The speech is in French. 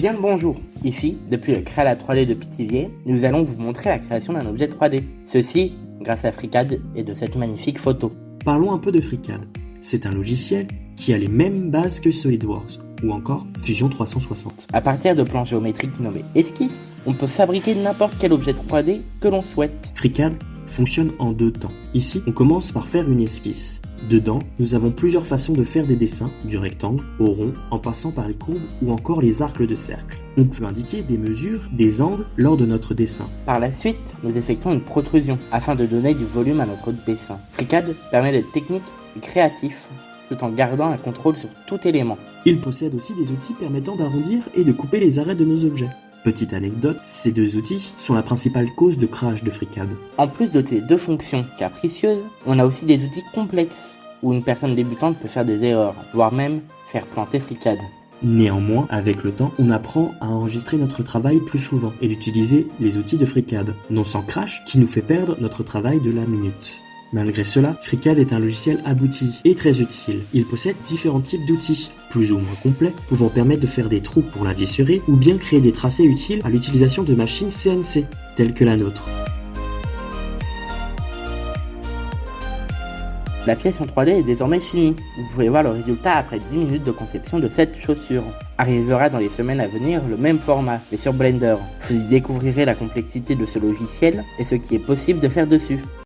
Bien le bonjour, ici, depuis le Créalab 3D de Pithiviers, nous allons vous montrer la création d'un objet 3D. Ceci, grâce à FreeCAD et de cette magnifique photo. Parlons un peu de FreeCAD. C'est un logiciel qui a les mêmes bases que SolidWorks ou encore Fusion 360. À partir de plans géométriques nommés esquisses, on peut fabriquer n'importe quel objet 3D que l'on souhaite. FreeCAD fonctionne en deux temps. Ici, on commence par faire une esquisse. Dedans, nous avons plusieurs façons de faire des dessins, du rectangle au rond, en passant par les courbes ou encore les arcs de cercle. On peut indiquer des mesures, des angles lors de notre dessin. Par la suite, nous effectuons une protrusion afin de donner du volume à notre dessin. FreeCAD permet d'être technique et créatif tout en gardant un contrôle sur tout élément. Il possède aussi des outils permettant d'arrondir et de couper les arêtes de nos objets. Petite anecdote, ces deux outils sont la principale cause de crash de FreeCAD. En plus de ces deux fonctions capricieuses, on a aussi des outils complexes où une personne débutante peut faire des erreurs, voire même faire planter FreeCAD. Néanmoins, avec le temps, on apprend à enregistrer notre travail plus souvent et d'utiliser les outils de FreeCAD, non sans crash qui nous fait perdre notre travail de la minute. Malgré cela, FreeCAD est un logiciel abouti et très utile. Il possède différents types d'outils, plus ou moins complets, pouvant permettre de faire des trous pour la vissurer ou bien créer des tracés utiles à l'utilisation de machines CNC, telles que la nôtre. La pièce en 3D est désormais finie. Vous pouvez voir le résultat après 10 minutes de conception de cette chaussure. Arrivera dans les semaines à venir le même format, mais sur Blender. Vous y découvrirez la complexité de ce logiciel et ce qui est possible de faire dessus.